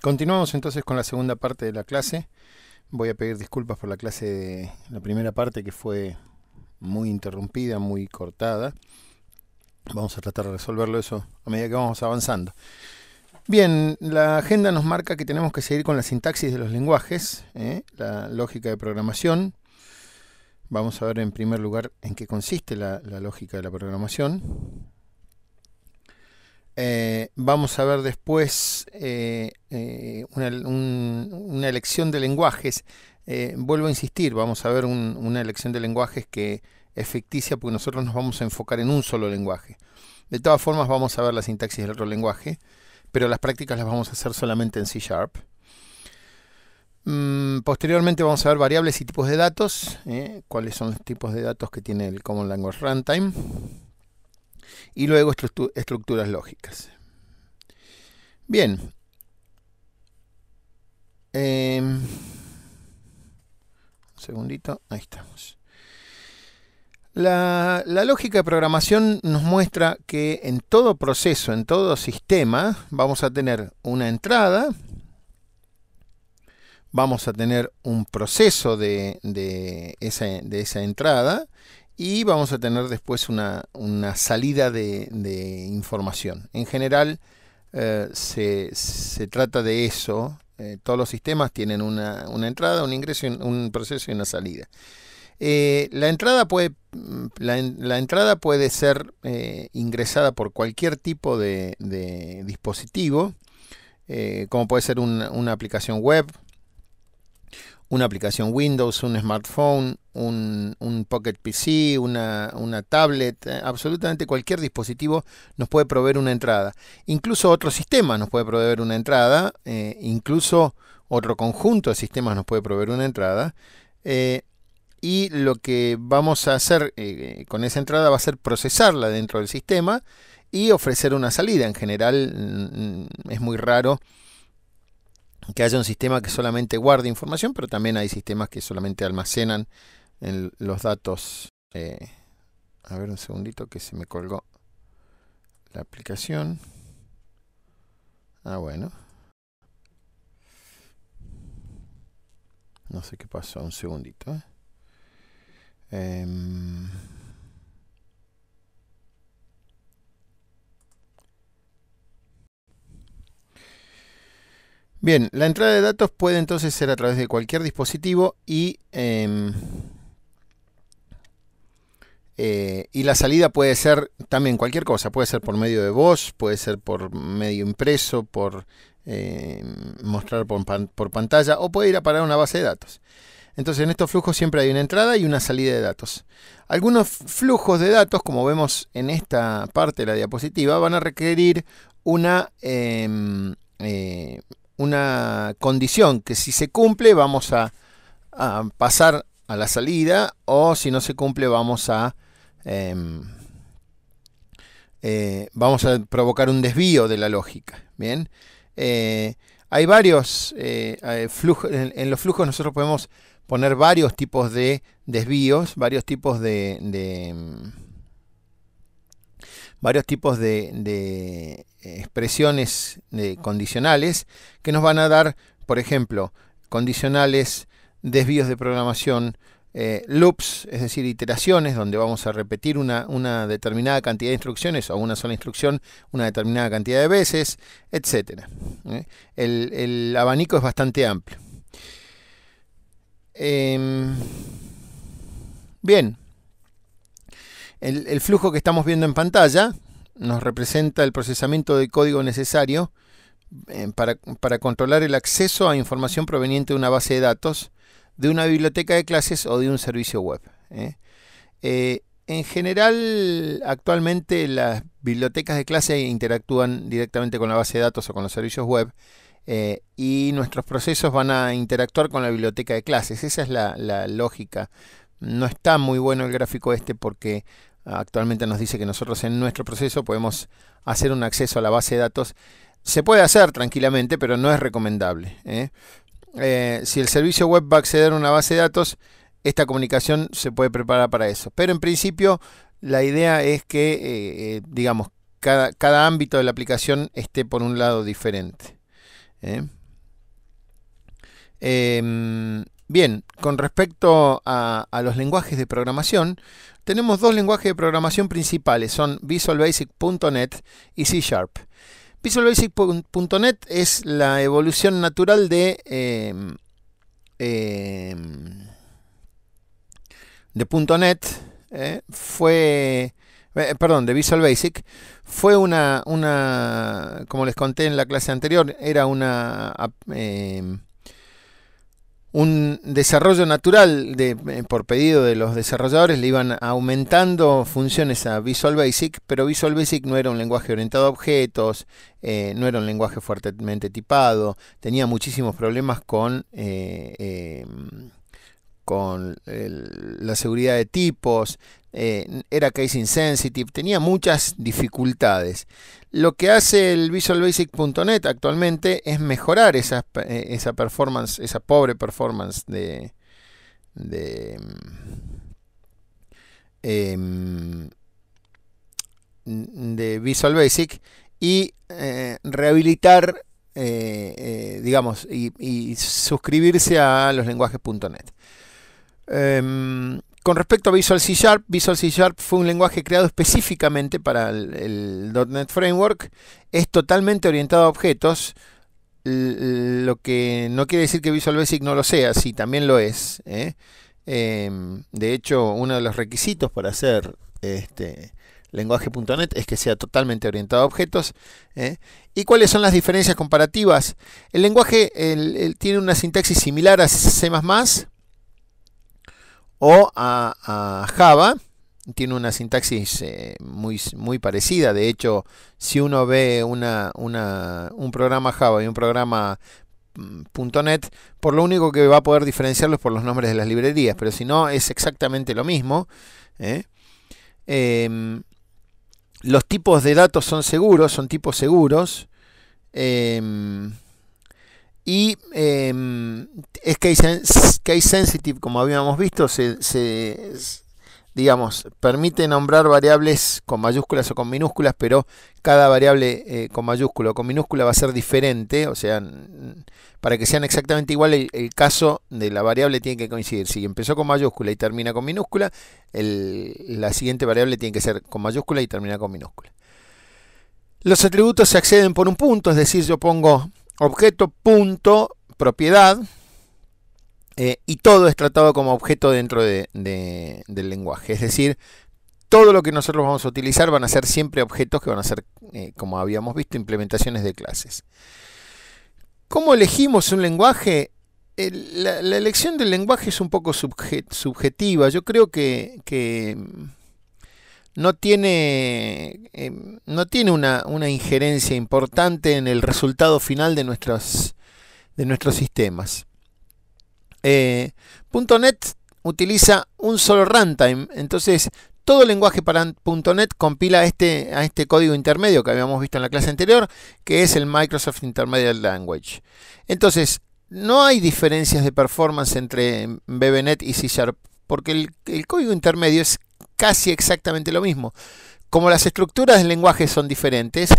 Continuamos entonces con la segunda parte de la clase. Voy a pedir disculpas por la primera parte que fue muy interrumpida, muy cortada. Vamos a tratar de resolverlo eso a medida que vamos avanzando. Bien, la agenda nos marca que tenemos que seguir con la sintaxis de los lenguajes, la lógica de programación. Vamos a ver en primer lugar en qué consiste la lógica de la programación. Vamos a ver después una elección de lenguajes. Vuelvo a insistir, vamos a ver una elección de lenguajes que es ficticia porque nosotros nos vamos a enfocar en un solo lenguaje. De todas formas vamos a ver la sintaxis del otro lenguaje, pero las prácticas las vamos a hacer solamente en C#. Posteriormente vamos a ver variables y tipos de datos, cuáles son los tipos de datos que tiene el Common Language Runtime. Y luego estructuras lógicas. Bien. Un segundito. Ahí estamos. La lógica de programación nos muestra que en todo proceso, en todo sistema, vamos a tener una entrada, vamos a tener un proceso de esa entrada, y vamos a tener después una salida de información. En general se trata de eso. Todos los sistemas tienen una entrada, un ingreso, un proceso y una salida. La entrada puede ser ingresada por cualquier tipo de dispositivo, como puede ser una aplicación web, una aplicación Windows, un smartphone, un Pocket PC, una tablet, absolutamente cualquier dispositivo nos puede proveer una entrada. Incluso otro sistema nos puede proveer una entrada, incluso otro conjunto de sistemas nos puede proveer una entrada. Y lo que vamos a hacer con esa entrada va a ser procesarla dentro del sistema y ofrecer una salida. En general es muy raro que haya un sistema que solamente guarde información, pero también hay sistemas que solamente almacenan los datos. A ver un segundito que se me colgó la aplicación. Bueno. No sé qué pasó, un segundito. Bien, la entrada de datos puede entonces ser a través de cualquier dispositivo y la salida puede ser también cualquier cosa. Puede ser por medio de voz, puede ser por medio impreso, por mostrar por pantalla, o puede ir a parar a una base de datos. Entonces en estos flujos siempre hay una entrada y una salida de datos. Algunos flujos de datos, como vemos en esta parte de la diapositiva, van a requerir una condición que si se cumple vamos a pasar a la salida, o si no se cumple vamos a provocar un desvío de la lógica. Bien, hay varios flujos. En los flujos nosotros podemos poner varios tipos de desvíos, varios tipos de expresiones condicionales que nos van a dar, por ejemplo, condicionales, desvíos de programación, loops, es decir, iteraciones, donde vamos a repetir una determinada cantidad de instrucciones o una sola instrucción una determinada cantidad de veces, etc. El abanico es bastante amplio. Bien. El flujo que estamos viendo en pantalla nos representa el procesamiento de código necesario para controlar el acceso a información proveniente de una base de datos, de una biblioteca de clases o de un servicio web. En general, actualmente las bibliotecas de clase interactúan directamente con la base de datos o con los servicios web, y nuestros procesos van a interactuar con la biblioteca de clases. Esa es la lógica. No está muy bueno el gráfico porque actualmente nos dice que nosotros en nuestro proceso podemos hacer un acceso a la base de datos. Se puede hacer tranquilamente, pero no es recomendable. Si el servicio web va a acceder a una base de datos, esta comunicación se puede preparar para eso. Pero en principio la idea es que, digamos, cada ámbito de la aplicación esté por un lado diferente. Bien, con respecto a los lenguajes de programación, tenemos dos lenguajes de programación principales, son visualbasic.net y C#. visualbasic.net es la evolución natural de .NET, de Visual Basic. Fue como les conté en la clase anterior, era un desarrollo natural por pedido de los desarrolladores. Le iban aumentando funciones a Visual Basic, pero Visual Basic no era un lenguaje orientado a objetos, no era un lenguaje fuertemente tipado, tenía muchísimos problemas con la seguridad de tipos, era case insensitive, tenía muchas dificultades. Lo que hace el visualbasic.net actualmente es mejorar esa performance, esa pobre performance de Visual Basic y rehabilitar, digamos, y suscribirse a los lenguajes .NET. Con respecto a Visual C#, Visual C# fue un lenguaje creado específicamente para el .NET Framework. Es totalmente orientado a objetos, lo que no quiere decir que Visual Basic no lo sea, sí, también lo es. De hecho, uno de los requisitos para hacer lenguaje.net es que sea totalmente orientado a objetos. ¿Y cuáles son las diferencias comparativas? El lenguaje tiene una sintaxis similar a C++ o a Java. Tiene una sintaxis muy parecida. De hecho, si uno ve un programa Java y un programa .NET, por lo único que va a poder diferenciarlos por los nombres de las librerías, pero si no es exactamente lo mismo. Los tipos de datos son seguros, son tipos seguros. Y es case sensitive, como habíamos visto, digamos, permite nombrar variables con mayúsculas o con minúsculas, pero cada variable con mayúscula o con minúscula va a ser diferente. O sea, para que sean exactamente igual, el caso de la variable tiene que coincidir. Si empezó con mayúscula y termina con minúscula, la siguiente variable tiene que ser con mayúscula y terminar con minúscula. Los atributos se acceden por un punto, es decir, yo pongo objeto punto propiedad, y todo es tratado como objeto dentro del lenguaje. Es decir, todo lo que nosotros vamos a utilizar van a ser siempre objetos que van a ser, como habíamos visto, implementaciones de clases. ¿Cómo elegimos un lenguaje? La elección del lenguaje es un poco subjetiva. Yo creo que no tiene una injerencia importante en el resultado final de nuestros sistemas. .NET utiliza un solo runtime, entonces todo lenguaje para .NET compila a este código intermedio que habíamos visto en la clase anterior, que es el Microsoft Intermediate Language. Entonces, no hay diferencias de performance entre VBNet y C#, porque el código intermedio es casi exactamente lo mismo. Como las estructuras del lenguaje son diferentes,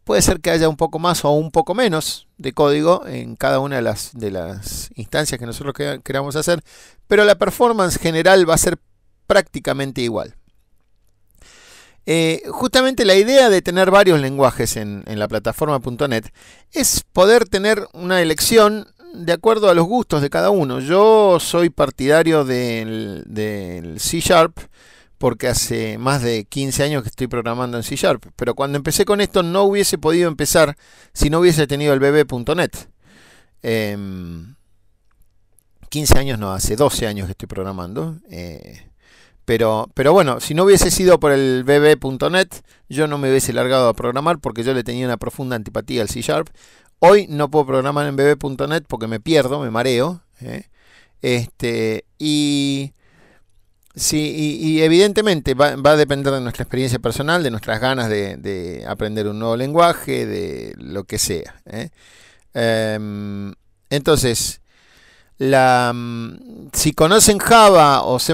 puede ser que haya un poco más o un poco menos de código en cada una de las instancias que nosotros queramos hacer, pero la performance general va a ser prácticamente igual. Justamente la idea de tener varios lenguajes en la plataforma .NET es poder tener una elección de acuerdo a los gustos de cada uno. Yo soy partidario del C#, porque hace más de 15 años que estoy programando en C#, pero cuando empecé con esto no hubiese podido empezar si no hubiese tenido el VB.NET. 15 años no, hace 12 años que estoy programando. Pero bueno, si no hubiese sido por el VB.NET, yo no me hubiese largado a programar porque yo le tenía una profunda antipatía al C#. Hoy no puedo programar en VB.NET porque me pierdo, me mareo. Y evidentemente va a depender de nuestra experiencia personal, de nuestras ganas de aprender un nuevo lenguaje, de lo que sea. Entonces, si conocen Java o C++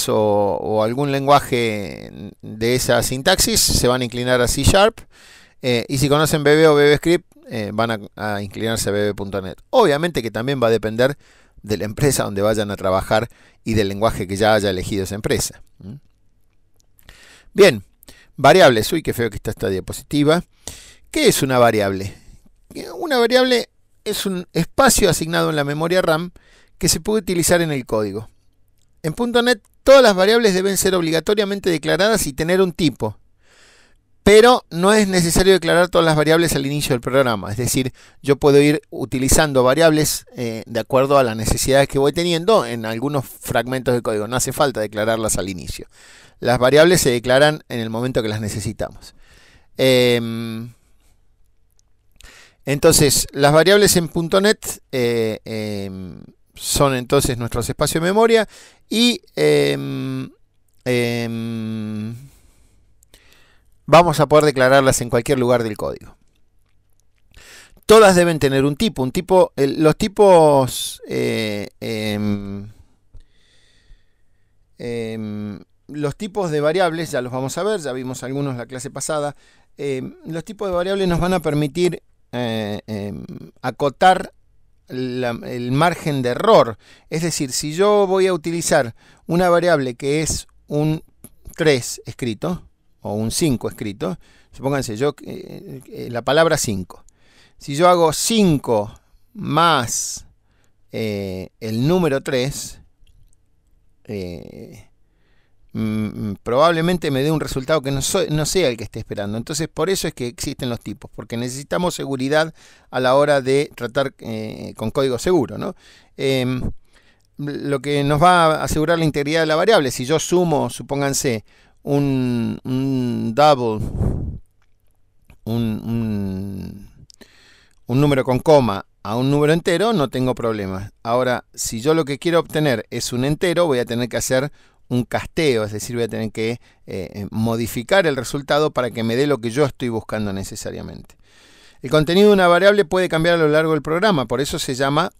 o algún lenguaje de esa sintaxis, se van a inclinar a C#. Y si conocen VB o VBScript, van a inclinarse a bb.net. Obviamente que también va a depender de la empresa donde vayan a trabajar y del lenguaje que ya haya elegido esa empresa. Bien, variables. Uy, qué feo que está esta diapositiva. ¿Qué es una variable? Una variable es un espacio asignado en la memoria RAM que se puede utilizar en el código. En .NET todas las variables deben ser obligatoriamente declaradas y tener un tipo. Pero no es necesario declarar todas las variables al inicio del programa. Es decir, yo puedo ir utilizando variables de acuerdo a las necesidades que voy teniendo en algunos fragmentos de código. No hace falta declararlas al inicio. Las variables se declaran en el momento que las necesitamos. Entonces, las variables en .NET son entonces nuestros espacios de memoria y vamos a poder declararlas en cualquier lugar del código. Todas deben tener un tipo. Los tipos los tipos de variables, ya los vamos a ver, ya vimos algunos la clase pasada. Los tipos de variables nos van a permitir acotar el margen de error. Es decir, si yo voy a utilizar una variable que es un 3 escrito, o un 5 escrito, supónganse la palabra 5. Si yo hago 5 más el número 3, probablemente me dé un resultado que no sea el que esté esperando. Entonces, por eso es que existen los tipos, porque necesitamos seguridad a la hora de tratar con código seguro, ¿no? Lo que nos va a asegurar la integridad de la variable, si yo sumo, supónganse, un double, un número con coma a un número entero, no tengo problema. Ahora, si yo lo que quiero obtener es un entero, voy a tener que hacer un casteo, es decir, voy a tener que modificar el resultado para que me dé lo que yo estoy buscando necesariamente. El contenido de una variable puede cambiar a lo largo del programa, por eso se llama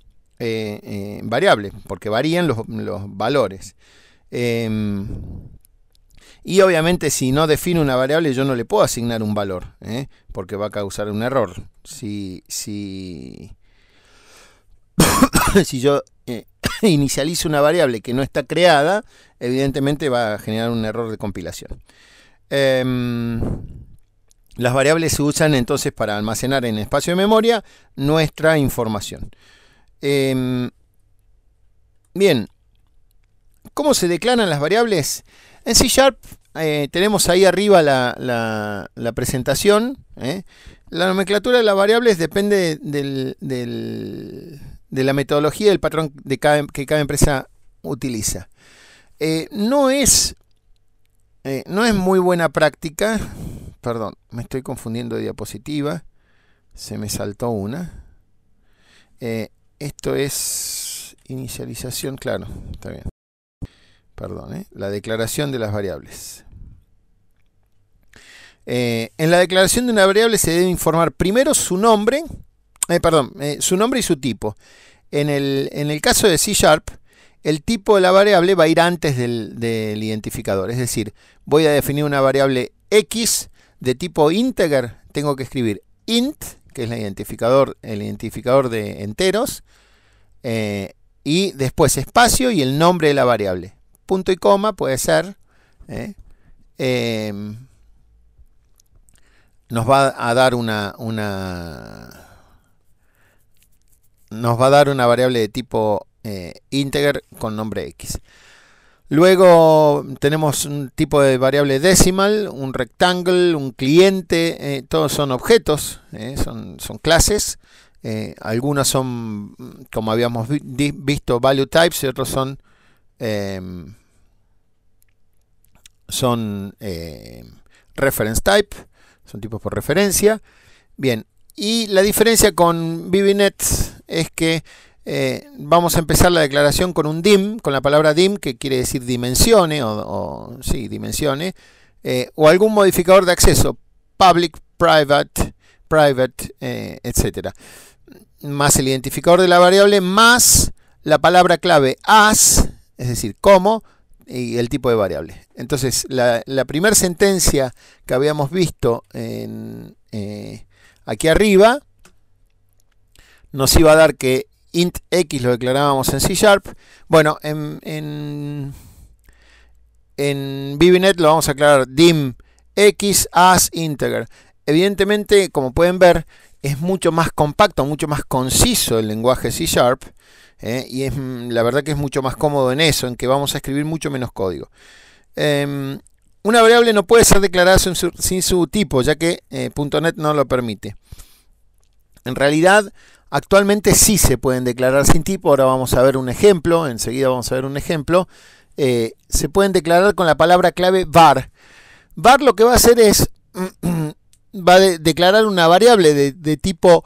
variable, porque varían los valores. Y obviamente si no defino una variable yo no le puedo asignar un valor, porque va a causar un error. Si yo inicializo una variable que no está creada, evidentemente va a generar un error de compilación. Las variables se usan entonces para almacenar en espacio de memoria nuestra información. Bien, ¿cómo se declaran las variables? En C# tenemos ahí arriba la presentación. La nomenclatura de las variables depende de la metodología y del patrón que cada empresa utiliza. No es muy buena práctica. Perdón, me estoy confundiendo de diapositiva. Se me saltó una. Esto es inicialización, claro, está bien. Perdón, la declaración de las variables. En la declaración de una variable se debe informar primero su nombre, su nombre y su tipo. En el caso de C#, el tipo de la variable va a ir antes del identificador. Es decir, voy a definir una variable X de tipo integer. Tengo que escribir int, que es el identificador de enteros, y después espacio y el nombre de la variable. Punto y coma puede ser. Nos va a dar una variable de tipo integer con nombre X. Luego tenemos un tipo de variable decimal, un rectangle, un cliente, todos son objetos, son clases. Algunos son, como habíamos visto, value types y otros son reference type, son tipos por referencia. Bien, y la diferencia con VBNet es que vamos a empezar la declaración con un dim, con la palabra dim, que quiere decir dimensione, dimensione, o algún modificador de acceso, public, private, etc. Más el identificador de la variable, más la palabra clave as, es decir, como, y el tipo de variable. Entonces, la primera sentencia que habíamos visto aquí arriba nos iba a dar que int x lo declarábamos en C#. Bueno, en VBNet lo vamos a declarar dim x as integer. Evidentemente, como pueden ver, es mucho más compacto, mucho más conciso el lenguaje C#, y la verdad que es mucho más cómodo en eso, en que vamos a escribir mucho menos código. Una variable no puede ser declarada sin su tipo, ya que .NET no lo permite. En realidad, actualmente sí se pueden declarar sin tipo. Ahora vamos a ver un ejemplo, enseguida vamos a ver un ejemplo. Se pueden declarar con la palabra clave var. Var lo que va a hacer es, va a declarar una variable de tipo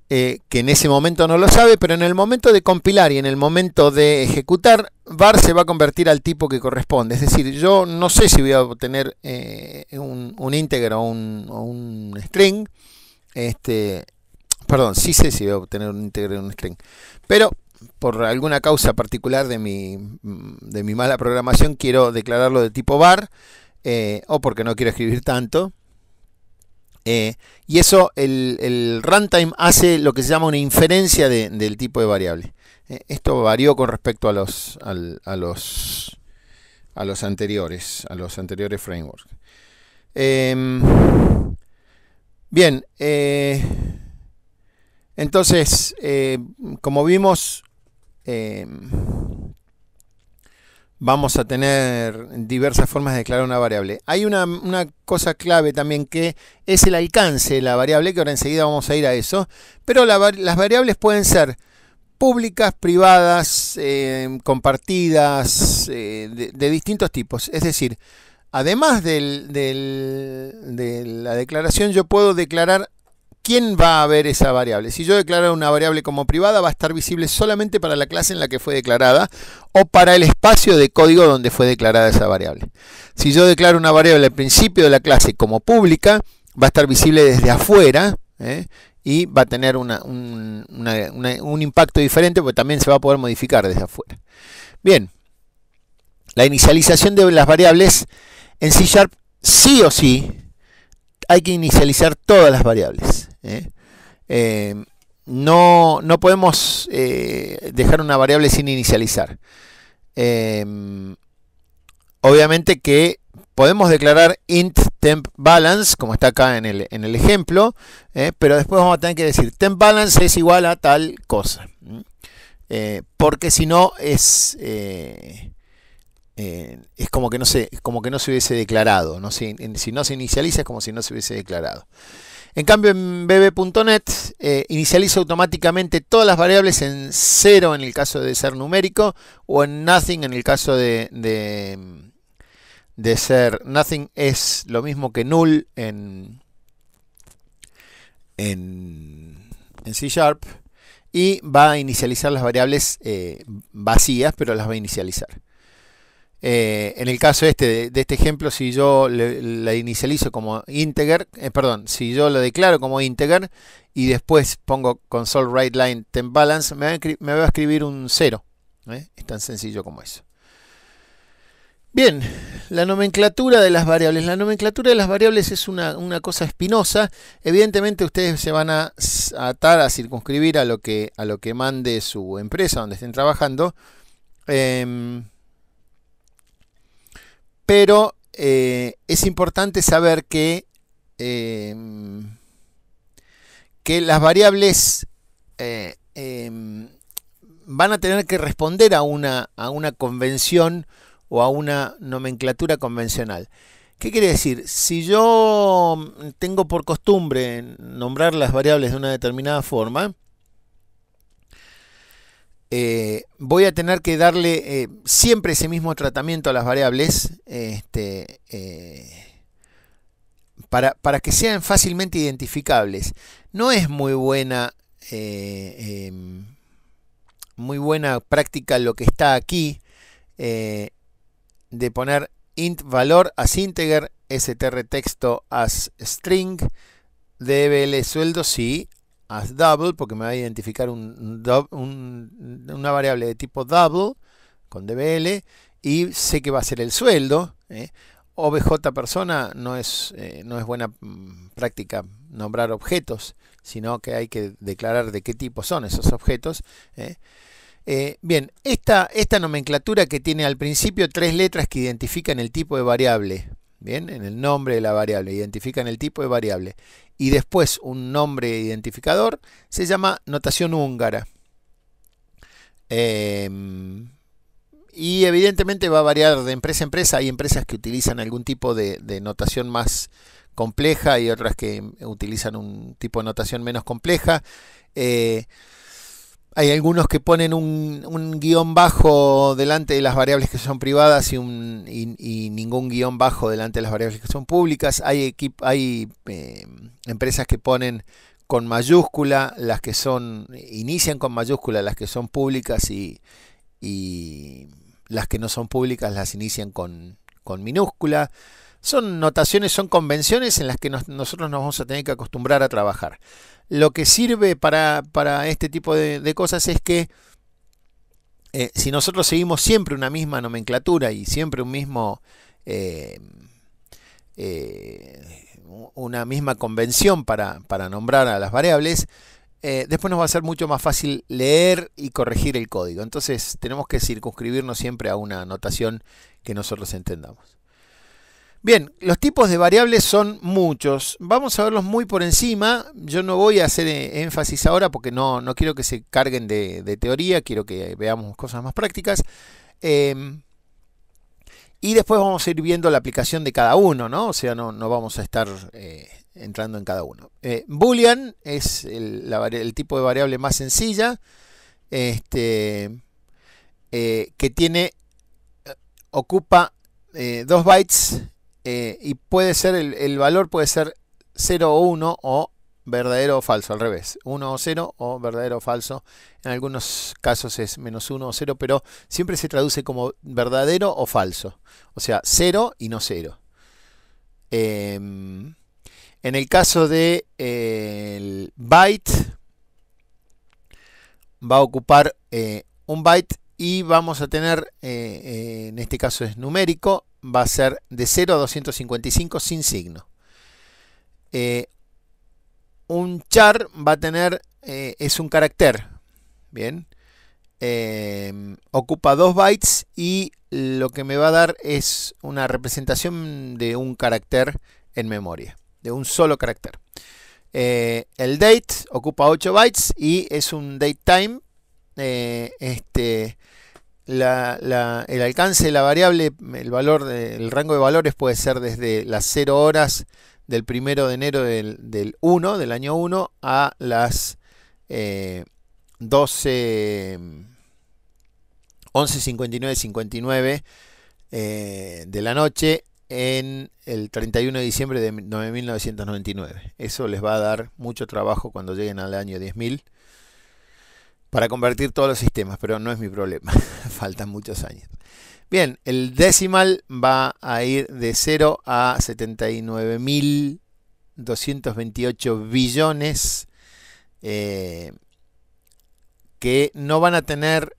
que en ese momento no lo sabe, pero en el momento de compilar y en el momento de ejecutar, var se va a convertir al tipo que corresponde. Es decir, yo no sé si voy a obtener un integer o un string. Perdón, sí sé si voy a obtener un integer o un string, pero por alguna causa particular de mi mala programación quiero declararlo de tipo var, o porque no quiero escribir tanto. Y eso, el runtime hace lo que se llama una inferencia del tipo de variable. Esto varió con respecto a los anteriores frameworks. Bien, entonces, como vimos, vamos a tener diversas formas de declarar una variable. Hay una cosa clave también, que es el alcance de la variable, que ahora enseguida vamos a ir a eso. Pero las variables pueden ser públicas, privadas, compartidas, de distintos tipos. Es decir, además de la declaración, yo puedo declarar quién va a ver esa variable. Si yo declaro una variable como privada, va a estar visible solamente para la clase en la que fue declarada o para el espacio de código donde fue declarada esa variable. Si yo declaro una variable al principio de la clase como pública, va a estar visible desde afuera, y va a tener un impacto diferente, porque también se va a poder modificar desde afuera. Bien, la inicialización de las variables en C# sí o sí hay que inicializar todas las variables. No podemos dejar una variable sin inicializar. Obviamente que podemos declarar int temp balance, como está acá en el ejemplo, pero después vamos a tener que decir temp balance es igual a tal cosa, porque si no es como que no se hubiese declarado, ¿no? Si no se inicializa, es como si no se hubiese declarado. En cambio, en VB.NET inicializa automáticamente todas las variables en 0 en el caso de ser numérico, o en nothing en el caso de ser nothing. Es lo mismo que null en C#, y va a inicializar las variables vacías, pero las va a inicializar. En el caso de este ejemplo, si yo la inicializo como integer, si yo lo declaro como integer y después pongo console write line temp balance, me va a escribir un 0. Es tan sencillo como eso. Bien, la nomenclatura de las variables. La nomenclatura de las variables es una cosa espinosa. Evidentemente ustedes se van a atar, a circunscribir a lo que mande su empresa donde estén trabajando. Pero es importante saber que las variables van a tener que responder a una convención o a una nomenclatura convencional. ¿Qué quiere decir? Si yo tengo por costumbre nombrar las variables de una determinada forma, voy a tener que darle siempre ese mismo tratamiento a las variables, para que sean fácilmente identificables. No es muy buena práctica lo que está aquí, de poner int valor as integer, str texto as string, dbl sueldo sí, as double, porque me va a identificar una variable de tipo double con dbl, y sé que va a ser el sueldo. obj persona no es buena práctica, nombrar objetos, sino que hay que declarar de qué tipo son esos objetos. Bien, esta nomenclatura que tiene al principio 3 letras que identifican el tipo de variable, bien, en el nombre de la variable, identifican el tipo de variable, y después un nombre identificador, se llama notación húngara. Y evidentemente va a variar de empresa a empresa. Hay empresas que utilizan algún tipo de notación más compleja y otras que utilizan un tipo de notación menos compleja. Hay algunos que ponen un guión bajo delante de las variables que son privadas y ningún guión bajo delante de las variables que son públicas. Hay empresas que ponen con mayúscula las que inician con mayúscula las que son públicas y las que no son públicas las inician con minúscula. Son notaciones, son convenciones en las que nosotros nos vamos a tener que acostumbrar a trabajar. Lo que sirve para este tipo de cosas es que si nosotros seguimos siempre una misma nomenclatura y siempre una misma convención para nombrar a las variables, después nos va a ser mucho más fácil leer y corregir el código. Entonces tenemos que circunscribirnos siempre a una notación que nosotros entendamos. Bien, los tipos de variables son muchos. Vamos a verlos muy por encima. Yo no voy a hacer énfasis ahora porque no quiero que se carguen de teoría. Quiero que veamos cosas más prácticas. Y después vamos a ir viendo la aplicación de cada uno, ¿no? O sea, no vamos a estar entrando en cada uno. Boolean es el tipo de variable más sencilla. Que ocupa 2 bytes. Y puede ser el valor puede ser 0 o 1 o verdadero o falso, al revés, 1 o 0 o verdadero o falso. En algunos casos es menos 1 o 0, pero siempre se traduce como verdadero o falso, o sea 0 y no 0. En el caso de el byte va a ocupar un byte y vamos a tener, en este caso es numérico, va a ser de 0 a 255 sin signo. Un char va a tener, es un carácter, bien, ocupa 2 bytes y lo que me va a dar es una representación de un carácter en memoria, de un solo carácter. El date ocupa 8 bytes y es un datetime. El alcance de la variable, el rango de valores puede ser desde las 0 horas del 1 de enero del año 1 a las 11:59:59 de la noche en el 31 de diciembre de 1999. Eso les va a dar mucho trabajo cuando lleguen al año 10.000 para convertir todos los sistemas, pero no es mi problema. Faltan muchos años. Bien, el decimal va a ir de 0 a 79.228 billones que no van a tener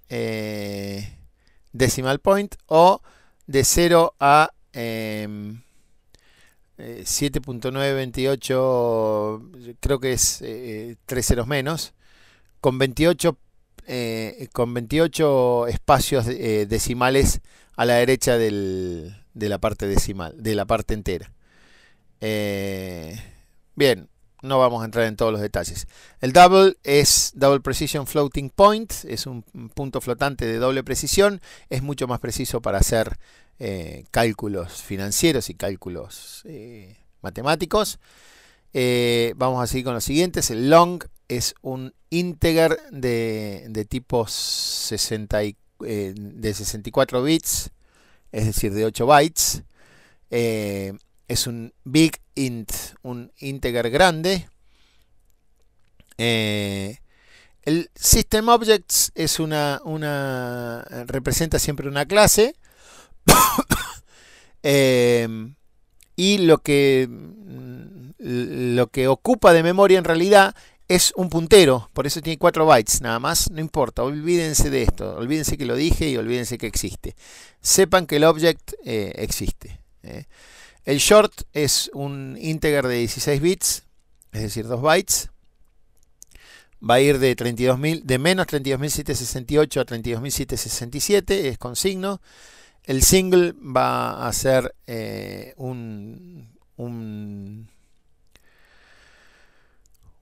decimal point, o de 0 a 7.928, creo que es 3 ceros menos, con 28 espacios decimales a la derecha de la parte decimal, de la parte entera. Bien, no vamos a entrar en todos los detalles. El double es Double Precision Floating Point, es un punto flotante de doble precisión, es mucho más preciso para hacer cálculos financieros y cálculos matemáticos. Vamos a seguir con los siguientes. El long es un integer de tipo de 64 bits, es decir, de 8 bytes. Es un big int, un integer grande. El system objects es representa siempre una clase. Y lo que ocupa de memoria en realidad es un puntero, por eso tiene 4 bytes nada más, no importa, olvídense de esto, olvídense que lo dije y olvídense que existe. Sepan que el object existe. El short es un integer de 16 bits, es decir, 2 bytes. Va a ir de menos 32.768 a 32.767, es con signo. El single va a ser un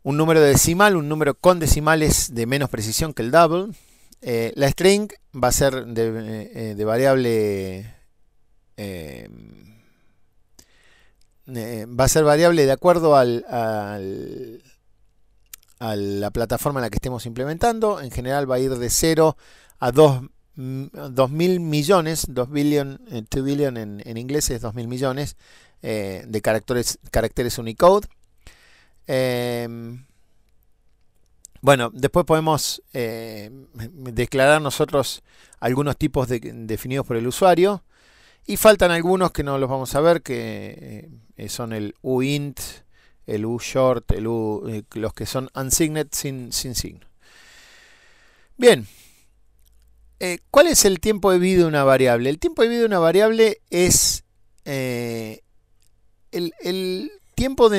número decimal, un número con decimales de menos precisión que el double. La string va a ser de variable va a ser variable de acuerdo a la plataforma en la que estemos implementando. En general va a ir de 0 a 2.000 millones, 2 billion, 2 billion en inglés es 2.000 millones de caracteres Unicode. Bueno, después podemos declarar nosotros algunos tipos definidos por el usuario. Y faltan algunos que no los vamos a ver, que son el uint, el ushort, los que son unsigned sin signo. Bien, ¿cuál es el tiempo de vida de una variable? El tiempo de vida de una variable es el tiempo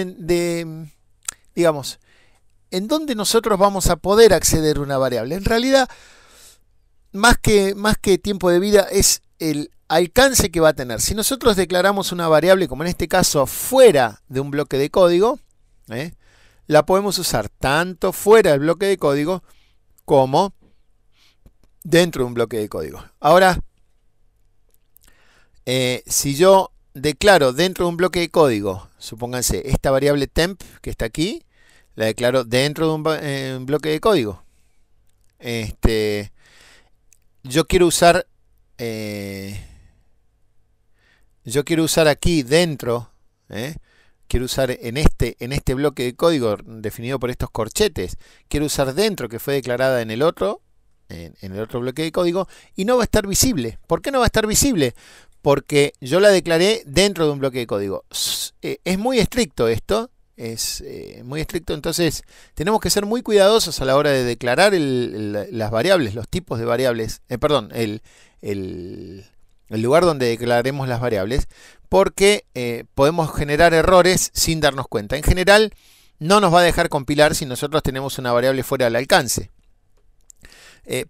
digamos, en donde nosotros vamos a poder acceder a una variable. En realidad, más que tiempo de vida, es el alcance que va a tener. Si nosotros declaramos una variable, como en este caso, fuera de un bloque de código, la podemos usar tanto fuera del bloque de código como dentro de un bloque de código. Ahora, si yo declaro dentro de un bloque de código, supónganse, esta variable temp que está aquí, la declaro dentro de un bloque de código. Yo quiero usar aquí dentro, quiero usar en este bloque de código definido por estos corchetes, quiero usar dentro, que fue declarada en el otro bloque de código, y no va a estar visible. ¿Por qué no va a estar visible? Porque yo la declaré dentro de un bloque de código. Es muy estricto esto, es muy estricto, entonces tenemos que ser muy cuidadosos a la hora de declarar las variables, los tipos de variables, perdón, el lugar donde declaremos las variables, porque podemos generar errores sin darnos cuenta. En general, no nos va a dejar compilar si nosotros tenemos una variable fuera del alcance.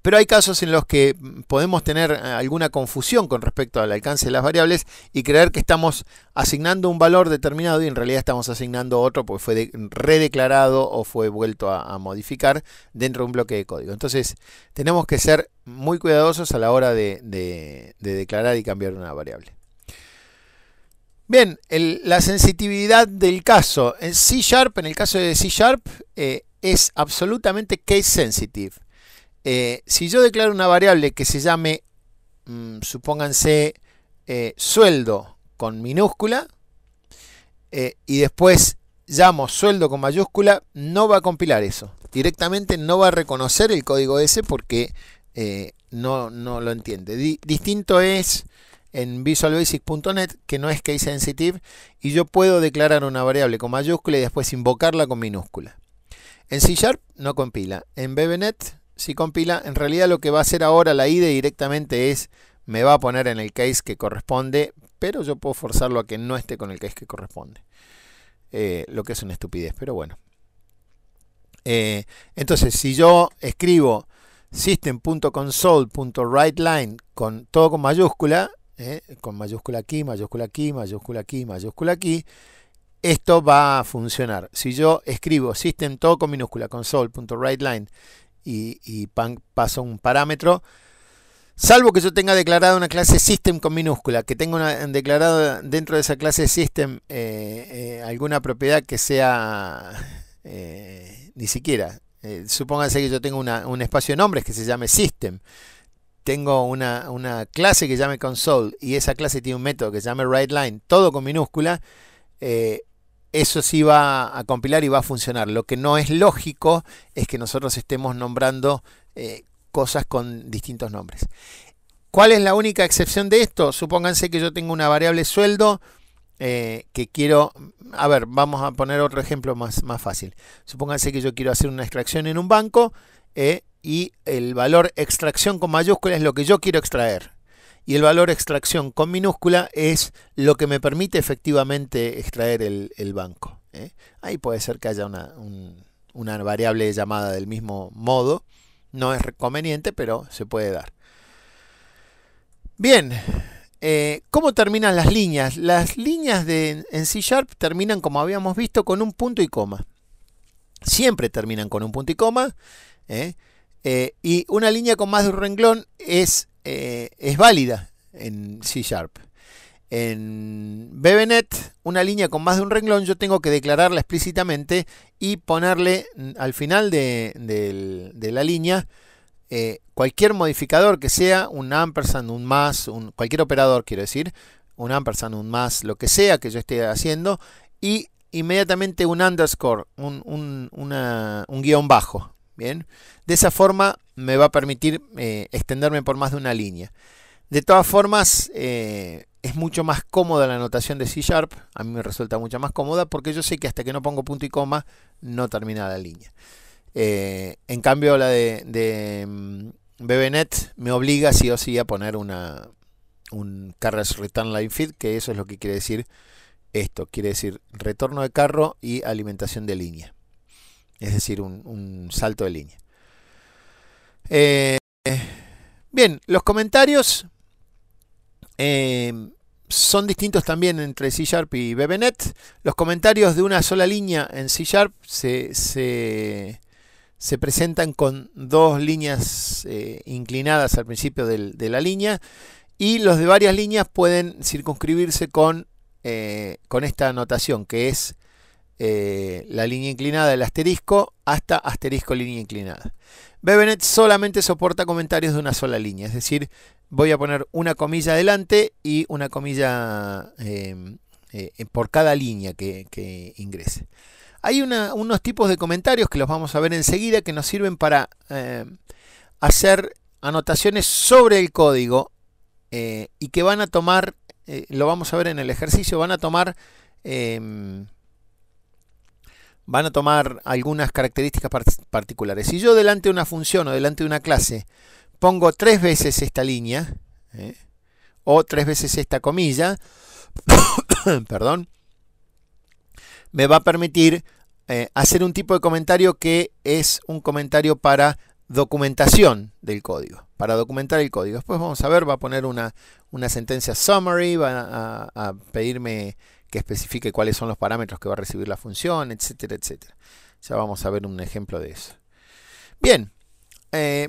Pero hay casos en los que podemos tener alguna confusión con respecto al alcance de las variables y creer que estamos asignando un valor determinado y en realidad estamos asignando otro porque fue redeclarado o fue vuelto a modificar dentro de un bloque de código. Entonces tenemos que ser muy cuidadosos a la hora de declarar y cambiar una variable. Bien, la sensitividad del caso. En C#, en el caso de C#, es absolutamente case sensitive. Si yo declaro una variable que se llame, supónganse, sueldo con minúscula, y después llamo sueldo con mayúscula, no va a compilar eso. Directamente no va a reconocer el código ese porque no lo entiende. Distinto es en visualbasic.net, que no es case sensitive, y yo puedo declarar una variable con mayúscula y después invocarla con minúscula. En C# no compila. En VBNet si compila. En realidad lo que va a hacer ahora la IDE directamente es, me va a poner en el case que corresponde, pero yo puedo forzarlo a que no esté con el case que corresponde. Lo que es una estupidez, pero bueno. Entonces, si yo escribo system.console.writeLine con todo con mayúscula aquí, mayúscula aquí, mayúscula aquí, mayúscula aquí, esto va a funcionar. Si yo escribo system todo con minúscula, console.writeLine y paso un parámetro, salvo que yo tenga declarada una clase system con minúscula, que tenga declarada dentro de esa clase system alguna propiedad que sea ni siquiera, supónganse que yo tengo un espacio de nombres que se llame system, tengo una clase que llame console y esa clase tiene un método que se llame writeLine, todo con minúscula, eso sí va a compilar y va a funcionar. Lo que no es lógico es que nosotros estemos nombrando cosas con distintos nombres. ¿Cuál es la única excepción de esto? Supónganse que yo tengo una variable sueldo que quiero... A ver, vamos a poner otro ejemplo más fácil. Supónganse que yo quiero hacer una extracción en un banco y el valor extracción con mayúscula es lo que yo quiero extraer. Y el valor extracción con minúscula es lo que me permite efectivamente extraer el banco. Ahí puede ser que haya una variable llamada del mismo modo. No es conveniente, pero se puede dar. Bien, ¿cómo terminan las líneas? Las líneas en C# terminan, como habíamos visto, con un punto y coma. Siempre terminan con un punto y coma. Y una línea con más de un renglón es válida en C#. En VBNet, una línea con más de un renglón yo tengo que declararla explícitamente y ponerle al final de la línea cualquier modificador que sea un ampersand, un más, cualquier operador, quiero decir, un ampersand, un más, lo que sea que yo esté haciendo, y inmediatamente un underscore, un guión bajo. Bien, de esa forma me va a permitir extenderme por más de una línea. De todas formas, es mucho más cómoda la notación de C#. A mí me resulta mucho más cómoda porque yo sé que hasta que no pongo punto y coma no termina la línea. En cambio, la de VBNet me obliga sí o sí a poner un carriage return line feed, que eso es lo que quiere decir esto. Quiere decir retorno de carro y alimentación de línea. Es decir, un salto de línea. Bien, los comentarios son distintos también entre C# y VBNet. Los comentarios de una sola línea en C# se presentan con dos líneas inclinadas al principio de la línea, y los de varias líneas pueden circunscribirse con esta notación, que es la línea inclinada del asterisco hasta asterisco línea inclinada. VBNet solamente soporta comentarios de una sola línea, es decir, voy a poner una comilla adelante y una comilla por cada línea que ingrese. Hay unos tipos de comentarios que los vamos a ver enseguida, que nos sirven para hacer anotaciones sobre el código y que van a tomar, lo vamos a ver en el ejercicio, van a tomar algunas características particulares. Si yo delante de una función o delante de una clase pongo 3 veces esta línea o 3 veces esta comilla, perdón, me va a permitir hacer un tipo de comentario que es un comentario para documentación del código, para documentar el código. Después vamos a ver, va a poner una sentencia summary, va a pedirme que especifique cuáles son los parámetros que va a recibir la función, etcétera, etcétera. Ya vamos a ver un ejemplo de eso. Bien,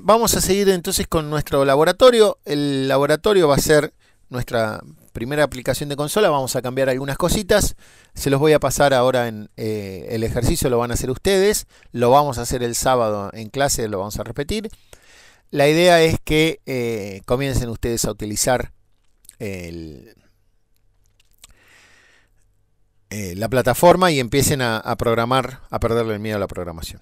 vamos a seguir entonces con nuestro laboratorio. El laboratorio va a ser nuestra primera aplicación de consola. Vamos a cambiar algunas cositas. Se los voy a pasar ahora en el ejercicio, lo van a hacer ustedes. Lo vamos a hacer el sábado en clase, lo vamos a repetir. La idea es que comiencen ustedes a utilizar la plataforma y empiecen a programar, a perderle el miedo a la programación.